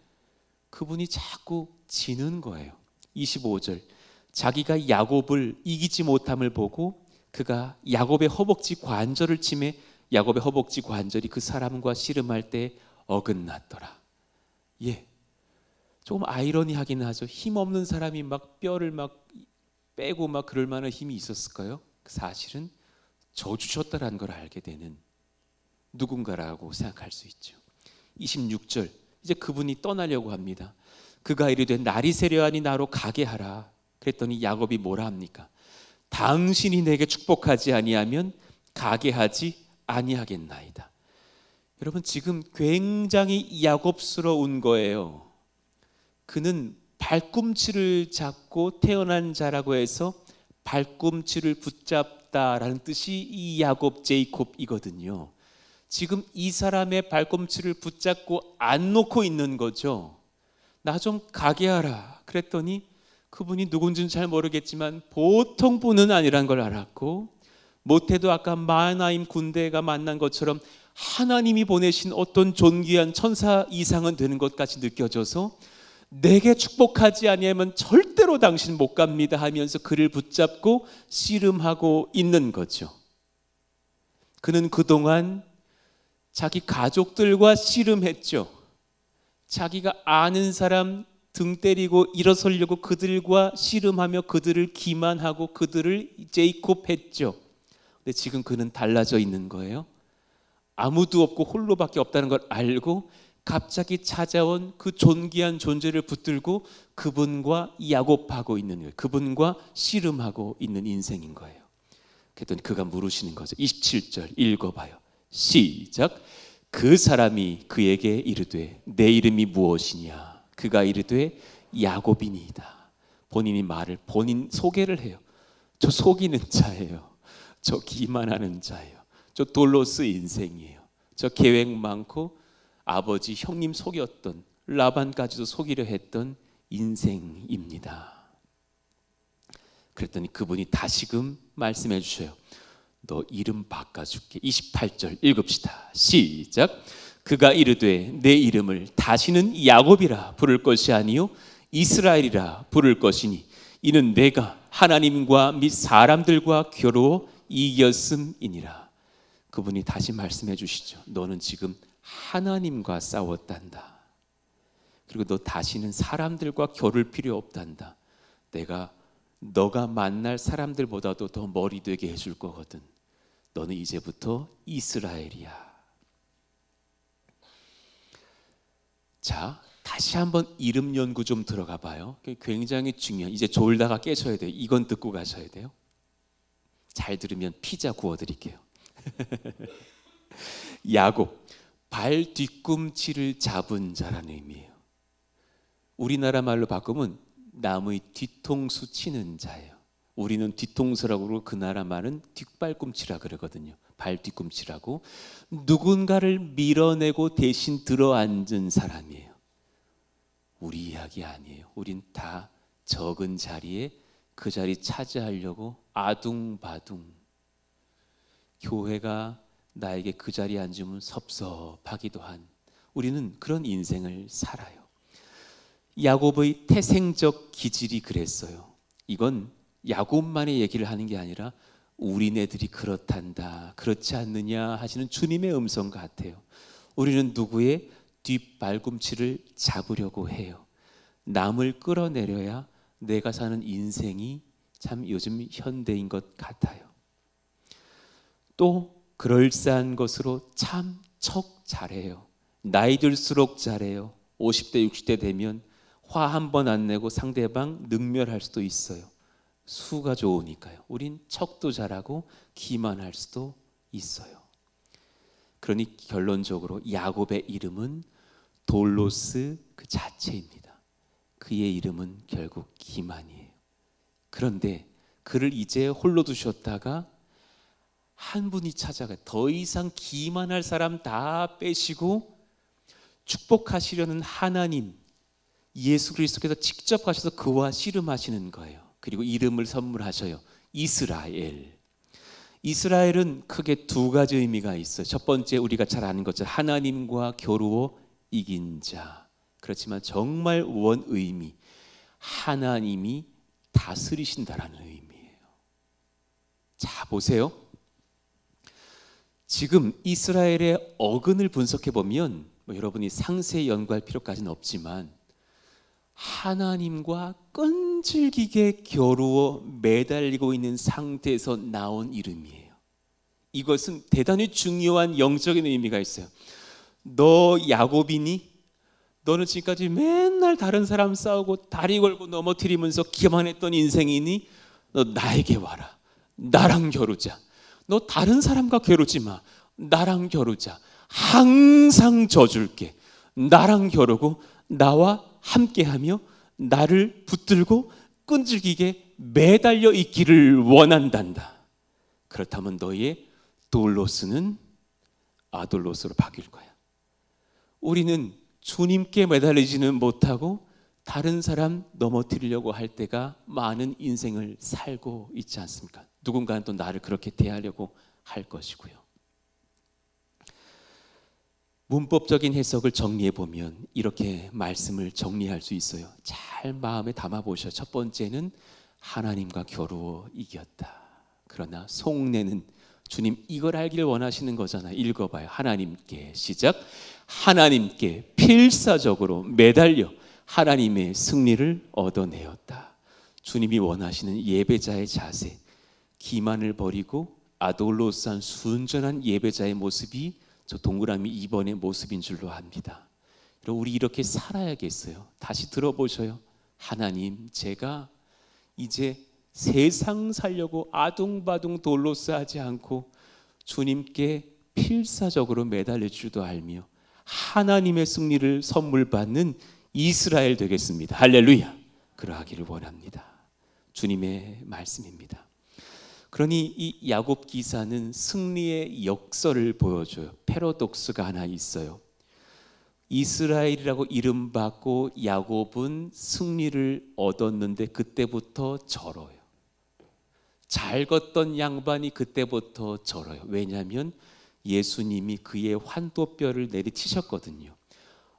Speaker 1: 그분이 자꾸 지는 거예요. 25절, 자기가 야곱을 이기지 못함을 보고 그가 야곱의 허벅지 관절을 치매 야곱의 허벅지 관절이 그 사람과 씨름할 때 어긋났더라. 예, 조금 아이러니하긴 하죠. 힘없는 사람이 막 뼈를 막 빼고 막 그럴 만한 힘이 있었을까요? 사실은 저주셨다라는 걸 알게 되는 누군가라고 생각할 수 있죠. 26절, 이제 그분이 떠나려고 합니다. 그가 이르되 날이 새려하니 나로 가게 하라. 그랬더니 야곱이 뭐라 합니까? 당신이 내게 축복하지 아니하면 가게 하지 아니하겠나이다. 여러분, 지금 굉장히 야곱스러운 거예요. 그는 발꿈치를 잡고 태어난 자라고 해서 발꿈치를 붙잡다라는 뜻이 이 야곱 제이콥이거든요. 지금 이 사람의 발꿈치를 붙잡고 안 놓고 있는 거죠. 나 좀 가게 하라. 그랬더니 그분이 누군지는 잘 모르겠지만 보통 분은 아니란 걸 알았고, 못해도 아까 마하나임 군대가 만난 것처럼 하나님이 보내신 어떤 존귀한 천사 이상은 되는 것까지 느껴져서 내게 축복하지 아니하면 절대로 당신 못 갑니다 하면서 그를 붙잡고 씨름하고 있는 거죠. 그는 그동안 자기 가족들과 씨름했죠. 자기가 아는 사람 등 때리고 일어서려고 그들과 씨름하며 그들을 기만하고 그들을 제이콥했죠. 근데 지금 그는 달라져 있는 거예요. 아무도 없고 홀로밖에 없다는 걸 알고 갑자기 찾아온 그 존귀한 존재를 붙들고 그분과 야곱하고 있는 거예요. 그분과 씨름하고 있는 인생인 거예요. 그랬더니 그가 물으시는 거죠. 27절 읽어봐요. 시작. 그 사람이 그에게 이르되 내 이름이 무엇이냐? 그가 이르되 야곱이니이다. 본인이 말을 본인 소개를 해요. 저 속이는 자예요. 저 기만하는 자예요. 저 돌로스 인생이에요. 저 계획 많고 아버지 형님 속였던, 라반까지도 속이려 했던 인생입니다. 그랬더니 그분이 다시금 말씀해 주셔요. 너 이름 바꿔줄게. 28절 읽읍시다. 시작. 그가 이르되 내 이름을 다시는 야곱이라 부를 것이 아니요 이스라엘이라 부를 것이니 이는 내가 하나님과 및 사람들과 겨루어 이겼음이니라. 그분이 다시 말씀해 주시죠. 너는 지금 하나님과 싸웠단다. 그리고 너 다시는 사람들과 겨룰 필요 없단다. 내가 너가 만날 사람들보다도 더 머리 되게 해줄 거거든. 너는 이제부터 이스라엘이야. 자, 다시 한번 이름 연구 좀 들어가 봐요. 굉장히 중요한, 이제 졸다가 깨셔야 돼요. 이건 듣고 가셔야 돼요. 잘 들으면 피자 구워드릴게요. 야곱, 발 뒤꿈치를 잡은 자라는 의미예요. 우리나라 말로 바꾸면 남의 뒤통수 치는 자예요. 우리는 뒤통수라고 그러고 그 나라 말은 뒷발꿈치라 그러거든요. 발 뒤꿈치라고. 누군가를 밀어내고 대신 들어앉은 사람이에요. 우리 이야기 아니에요. 우린 다 적은 자리에 그 자리 차지하려고 아둥바둥. 교회가 나에게 그 자리에 앉으면 섭섭하기도 한, 우리는 그런 인생을 살아요. 야곱의 태생적 기질이 그랬어요. 이건 야곱만의 얘기를 하는 게 아니라 우리네들이 그렇단다, 그렇지 않느냐 하시는 주님의 음성 같아요. 우리는 누구의 뒷발꿈치를 잡으려고 해요. 남을 끌어내려야 내가 사는 인생이 참 요즘 현대인 것 같아요. 또 그럴싸한 것으로 참 척 잘해요. 나이 들수록 잘해요. 50대 60대 되면 화 한 번 안 내고 상대방 능멸할 수도 있어요. 수가 좋으니까요. 우린 척도 잘하고 기만할 수도 있어요. 그러니 결론적으로 야곱의 이름은 돌로스 그 자체입니다. 그의 이름은 결국 기만이에요. 그런데 그를 이제 홀로 두셨다가 한 분이 찾아가요. 더 이상 기만할 사람 다 빼시고 축복하시려는 하나님, 예수 그리스도께서 직접 가셔서 그와 씨름하시는 거예요. 그리고 이름을 선물하셔요. 이스라엘. 이스라엘은 크게 두 가지 의미가 있어요. 첫 번째, 우리가 잘 아는 것처럼 하나님과 겨루어 이긴 자. 그렇지만 정말 원 의미, 하나님이 다스리신다라는 의미예요. 자, 보세요. 지금 이스라엘의 어근을 분석해 보면 여러분이 상세히 연구할 필요까지는 없지만 하나님과 끈질기게 겨루어 매달리고 있는 상태에서 나온 이름이에요. 이것은 대단히 중요한 영적인 의미가 있어요. 너 야곱이니? 너는 지금까지 맨날 다른 사람 싸우고 다리 걸고 넘어뜨리면서 기만했던 인생이니? 너 나에게 와라. 나랑 겨루자. 너 다른 사람과 겨루지 마. 나랑 겨루자. 항상 져줄게. 나랑 겨루고 나와 함께하며 나를 붙들고 끈질기게 매달려 있기를 원한단다. 그렇다면 너의 돌로스는 아돌로스로 바뀔 거야. 우리는 주님께 매달리지는 못하고 다른 사람 넘어뜨리려고 할 때가 많은 인생을 살고 있지 않습니까? 누군가는 또 나를 그렇게 대하려고 할 것이고요. 문법적인 해석을 정리해 보면 이렇게 말씀을 정리할 수 있어요. 잘 마음에 담아 보셔. 첫 번째는 하나님과 겨루어 이겼다. 그러나 속내는 주님 이걸 알길 원하시는 거잖아요. 읽어봐요. 하나님께 시작. 하나님께 필사적으로 매달려 하나님의 승리를 얻어내었다. 주님이 원하시는 예배자의 자세, 기만을 버리고 아돌로스한 순전한 예배자의 모습이 저 동그라미 2번의 모습인 줄로 압니다. 우리 이렇게 살아야겠어요. 다시 들어보셔요. 하나님, 제가 이제 세상 살려고 아둥바둥 돌로스 하지 않고 주님께 필사적으로 매달릴 줄도 알며 하나님의 승리를 선물 받는 이스라엘 되겠습니다. 할렐루야. 그러하기를 원합니다. 주님의 말씀입니다. 그러니 이 야곱 기사는 승리의 역설을 보여줘요. 패러독스가 하나 있어요. 이스라엘이라고 이름 받고 야곱은 승리를 얻었는데 그때부터 절어요. 잘 걷던 양반이 그때부터 절어요. 왜냐하면 예수님이 그의 환도뼈를 내리치셨거든요.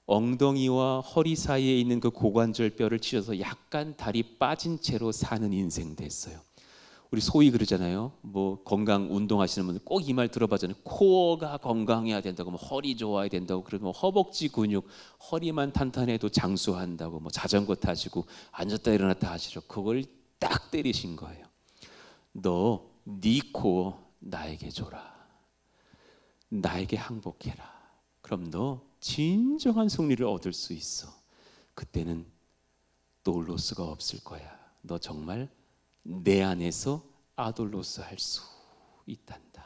Speaker 1: 엉덩이와 허리 사이에 있는 그 고관절 뼈를 치셔서 약간 다리 빠진 채로 사는 인생 됐어요. 우리 소위 그러잖아요. 뭐 건강 운동하시는 분들 꼭 이 말 들어봤잖아요. 코어가 건강해야 된다고, 뭐 허리 좋아야 된다고, 그러면 허벅지 근육, 허리만 탄탄해도 장수한다고, 뭐 자전거 타시고 앉았다 일어났다 하시죠. 그걸 딱 때리신 거예요. 너 네 코어 나에게 줘라. 나에게 항복해라. 그럼 너 진정한 승리를 얻을 수 있어. 그때는 돌로스가 없을 거야. 너 정말 내 안에서 아돌로스 할 수 있단다.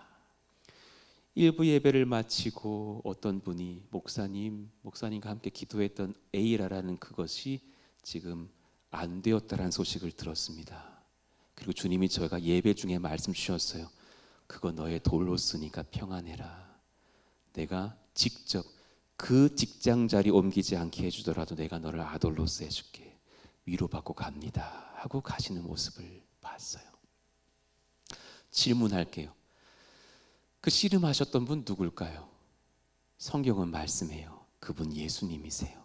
Speaker 1: 일부 예배를 마치고 어떤 분이 목사님과 함께 기도했던 에이라라는 그것이 지금 안 되었다라는 소식을 들었습니다. 그리고 주님이 저희가 예배 중에 말씀 주셨어요. 그거 너의 돌로스니까 평안해라. 내가 직접 그 직장 자리 옮기지 않게 해주더라도 내가 너를 아돌로스 해줄게. 위로받고 갑니다 하고 가시는 모습을 봤어요. 질문할게요. 그 씨름하셨던 분 누굴까요? 성경은 말씀해요. 그분 예수님이세요.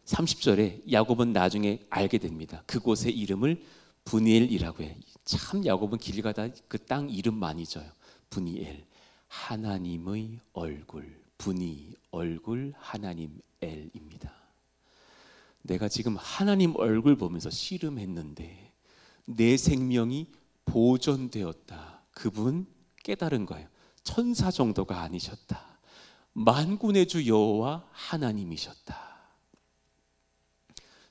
Speaker 1: 30절에 야곱은 나중에 알게 됩니다. 그곳의 이름을 브니엘이라고 해요. 참 야곱은 길 가다 그 땅 이름 많이 져요. 브니엘, 하나님의 얼굴. 분이 얼굴, 하나님 엘입니다. 내가 지금 하나님 얼굴 보면서 씨름했는데 내 생명이 보존되었다. 그분 깨달은 거예요. 천사 정도가 아니셨다. 만군의 주 여호와 하나님이셨다.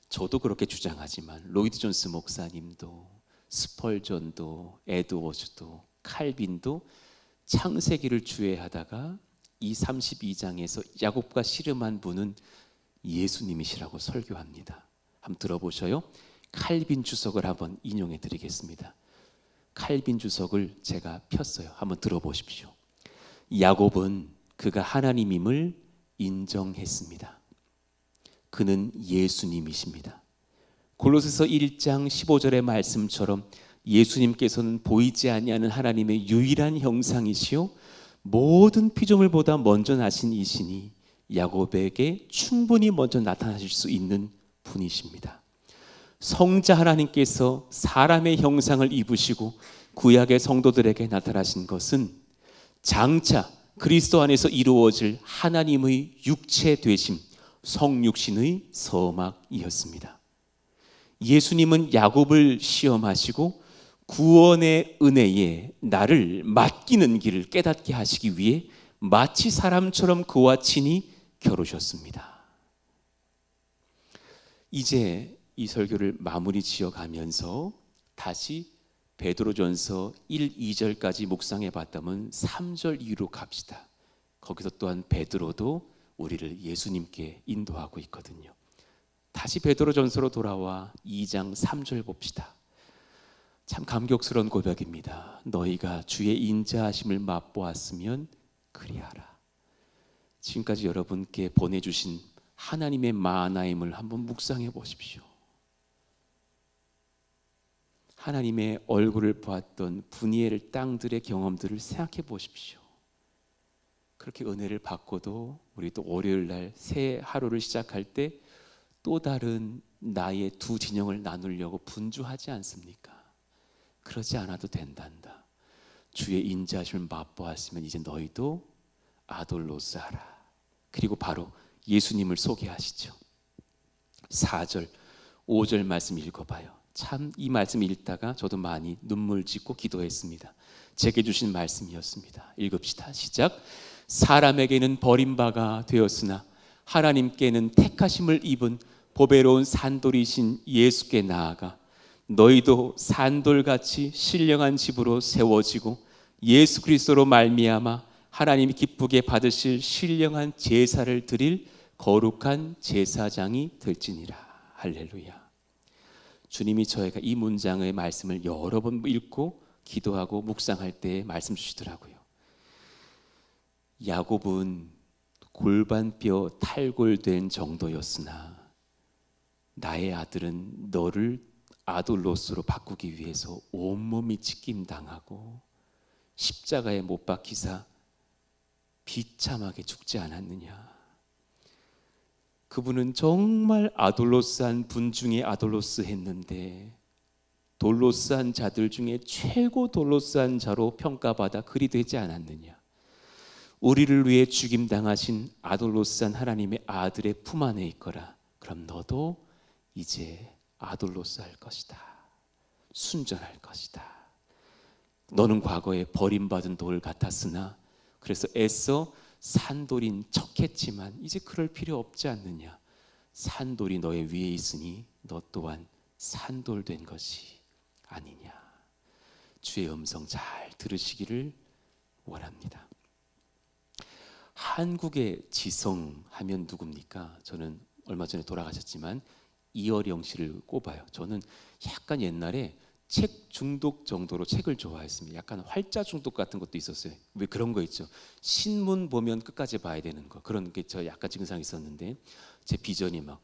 Speaker 1: 저도 그렇게 주장하지만 로이드 존스 목사님도 스펄전도 에드워즈도 칼빈도 창세기를 주애하다가 이 32장에서 야곱과 씨름한 분은 예수님이시라고 설교합니다. 한번 들어보셔요. 칼빈 주석을 한번 인용해 드리겠습니다. 칼빈 주석을 제가 폈어요. 한번 들어보십시오. 야곱은 그가 하나님임을 인정했습니다. 그는 예수님이십니다. 골로새서 1장 15절의 말씀처럼 예수님께서는 보이지 아니하는 하나님의 유일한 형상이시요 모든 피조물보다 먼저 나신 이시니 야곱에게 충분히 먼저 나타나실 수 있는 분이십니다. 성자 하나님께서 사람의 형상을 입으시고 구약의 성도들에게 나타나신 것은 장차 그리스도 안에서 이루어질 하나님의 육체 되심, 성육신의 서막이었습니다. 예수님은 야곱을 시험하시고 구원의 은혜에 나를 맡기는 길을 깨닫게 하시기 위해 마치 사람처럼 그와 친히 겨루셨습니다. 이제 이 설교를 마무리 지어가면서 다시 베드로전서 1, 2절까지 묵상해 봤다면 3절 이후로 갑시다. 거기서 또한 베드로도 우리를 예수님께 인도하고 있거든요. 다시 베드로전서로 돌아와 2장 3절 봅시다. 참 감격스러운 고백입니다. 너희가 주의 인자하심을 맛보았으면 그리하라. 지금까지 여러분께 보내주신 하나님의 마나임을 한번 묵상해 보십시오. 하나님의 얼굴을 보았던 브니엘 땅들의 경험들을 생각해 보십시오. 그렇게 은혜를 받고도 우리 또 월요일 날 새 하루를 시작할 때 또 다른 나의 두 진영을 나누려고 분주하지 않습니까? 그러지 않아도 된단다. 주의 인자하심을 맛보았으면 이제 너희도 아돌로스 하라. 그리고 바로 예수님을 소개하시죠. 4절, 5절 말씀 읽어봐요. 참 이 말씀 읽다가 저도 많이 눈물 짓고 기도했습니다. 제게 주신 말씀이었습니다. 읽읍시다. 시작. 사람에게는 버림바가 되었으나 하나님께는 택하심을 입은 보배로운 산돌이신 예수께 나아가 너희도 산돌같이 신령한 집으로 세워지고 예수 그리스도로 말미암아 하나님이 기쁘게 받으실 신령한 제사를 드릴 거룩한 제사장이 될지니라. 할렐루야. 주님이 저희가 이 문장의 말씀을 여러 번 읽고 기도하고 묵상할 때 말씀 주시더라고요. 야곱은 골반뼈 탈골된 정도였으나 나의 아들은 너를 아돌로스로 바꾸기 위해서 온몸이 찢김당하고 십자가에 못 박히사 비참하게 죽지 않았느냐. 그분은 정말 아돌로스한 분 중에 아돌로스 했는데 돌로스한 자들 중에 최고 돌로스한 자로 평가받아 그리 되지 않았느냐. 우리를 위해 죽임당하신 아돌로스한 하나님의 아들의 품 안에 있거라. 그럼 너도 이제 아돌로스 할 것이다. 순전할 것이다. 너는 과거에 버림받은 돌 같았으나 그래서 애써 산돌인 척했지만 이제 그럴 필요 없지 않느냐. 산돌이 너의 위에 있으니 너 또한 산돌 된 것이 아니냐. 주의 음성 잘 들으시기를 원합니다. 한국의 지성 하면 누굽니까? 저는 얼마 전에 돌아가셨지만 이어령 씨를 꼽아요. 저는 약간 옛날에 책 중독 정도로 책을 좋아했습니다. 약간 활자 중독 같은 것도 있었어요. 왜 그런 거 있죠? 신문 보면 끝까지 봐야 되는 거. 그런 게 저 약간 증상이 있었는데 제 비전이 막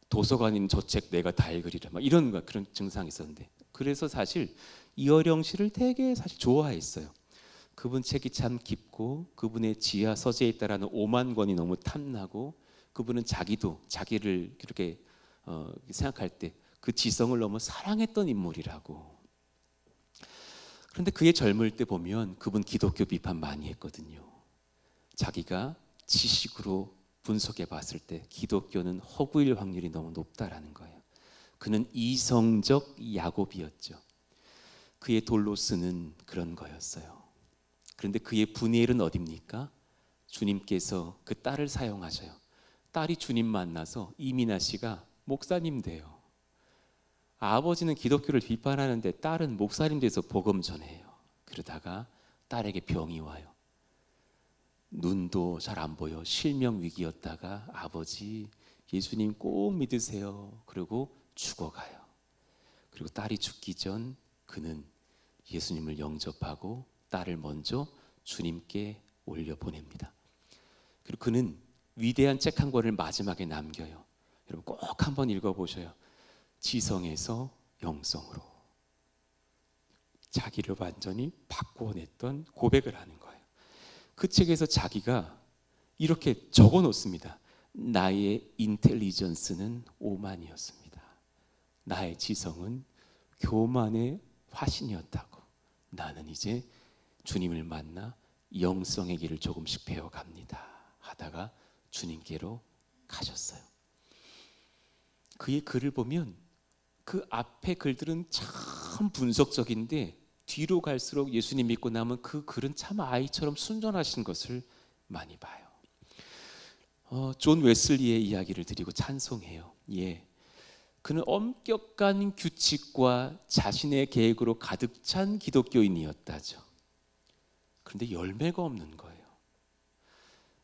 Speaker 1: 도서관인 저 책 내가 다 읽으리라 막 이런 거 그런 증상이 있었는데 그래서 사실 이어령 씨를 되게 사실 좋아했어요. 그분 책이 참 깊고 그분의 지하 서재에 있다라는 오만 권이 너무 탐나고 그분은 자기도 자기를 그렇게 생각할 때 그 지성을 너무 사랑했던 인물이라고. 그런데 그의 젊을 때 보면 그분 기독교 비판 많이 했거든요. 자기가 지식으로 분석해 봤을 때 기독교는 허구일 확률이 너무 높다라는 거예요. 그는 이성적 야곱이었죠. 그의 돌로스는 그런 거였어요. 그런데 그의 분이엘은 어딥니까? 주님께서 그 딸을 사용하셔요. 딸이 주님 만나서 이민아 씨가 목사님 돼요. 아버지는 기독교를 비판하는데 딸은 목사님 돼서 복음 전해요. 그러다가 딸에게 병이 와요. 눈도 잘 안 보여. 실명 위기였다가 아버지 예수님 꼭 믿으세요. 그리고 죽어가요. 그리고 딸이 죽기 전 그는 예수님을 영접하고 딸을 먼저 주님께 올려보냅니다. 그리고 그는 위대한 책 한 권을 마지막에 남겨요. 여러분 꼭 한번 읽어보셔요. 지성에서 영성으로 자기를 완전히 바꿔냈던 고백을 하는 거예요. 그 책에서 자기가 이렇게 적어 놓습니다. 나의 인텔리전스는 오만이었습니다. 나의 지성은 교만의 화신이었다고. 나는 이제 주님을 만나 영성의 길을 조금씩 배워갑니다 하다가 주님께로 가셨어요. 그의 글을 보면 그 앞에 글들은 참 분석적인데 뒤로 갈수록 예수님 믿고 나면 그 글은 참 아이처럼 순전하신 것을 많이 봐요. 존 웨슬리의 이야기를 드리고 찬송해요. 예, 그는 엄격한 규칙과 자신의 계획으로 가득 찬 기독교인이었다죠. 그런데 열매가 없는 거예요.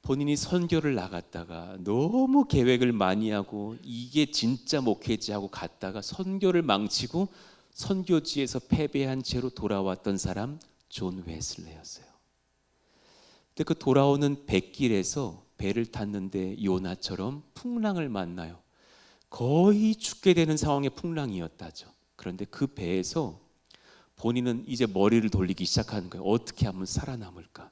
Speaker 1: 본인이 선교를 나갔다가 너무 계획을 많이 하고 이게 진짜 목회지하고 갔다가 선교를 망치고 선교지에서 패배한 채로 돌아왔던 사람 존 웨슬레였어요. 근데 그 돌아오는 백길에서 배를 탔는데 요나처럼 풍랑을 만나요. 거의 죽게 되는 상황의 풍랑이었다죠. 그런데 그 배에서 본인은 이제 머리를 돌리기 시작하는 거예요. 어떻게 하면 살아남을까?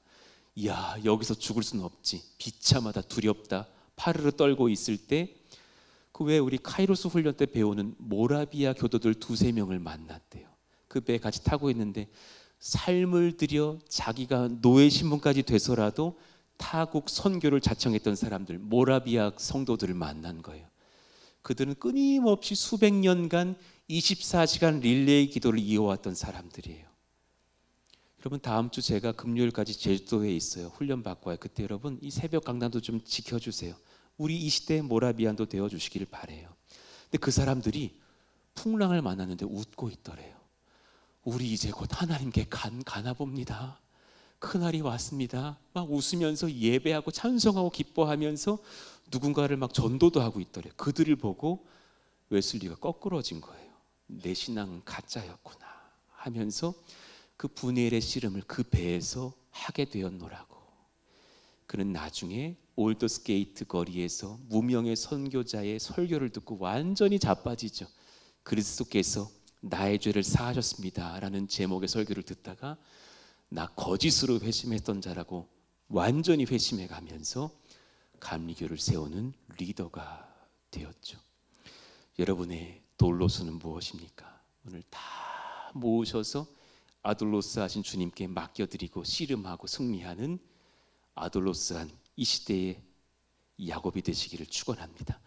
Speaker 1: 야, 여기서 죽을 수는 없지. 비참하다, 두렵다, 파르르 떨고 있을 때 그 왜 우리 카이로스 훈련 때 배우는 모라비아 교도들 2-3명을 만났대요. 그 배에 같이 타고 있는데 삶을 들여 자기가 노예 신분까지 돼서라도 타국 선교를 자청했던 사람들, 모라비아 성도들을 만난 거예요. 그들은 끊임없이 수백 년간 24시간 릴레이 기도를 이어왔던 사람들이에요. 여러분 다음 주 제가 금요일까지 제주도에 있어요. 훈련 받고 와요. 그때 여러분 이 새벽 강단도 좀 지켜주세요. 우리 이 시대의 모라비안도 되어주시기를 바래요. 근데 그 사람들이 풍랑을 만났는데 웃고 있더래요. 우리 이제 곧 하나님께 가나 봅니다. 그날이 왔습니다. 막 웃으면서 예배하고 찬송하고 기뻐하면서 누군가를 막 전도도 하고 있더래요. 그들을 보고 웨슬리가 거꾸러진 거예요. 내 신앙은 가짜였구나 하면서 그 분이엘의 씨름을 그 배에서 하게 되었노라고. 그는 나중에 올더스게이트 거리에서 무명의 선교자의 설교를 듣고 완전히 자빠지죠. 그리스도께서 나의 죄를 사하셨습니다 라는 제목의 설교를 듣다가 나 거짓으로 회심했던 자라고 완전히 회심해 가면서 감리교를 세우는 리더가 되었죠. 여러분의 돌로스는 무엇입니까? 오늘 다 모으셔서 아돌로스 하신 주님께 맡겨드리고 씨름하고 승리하는 아돌로스한 이 시대의 야곱이 되시기를 축원합니다.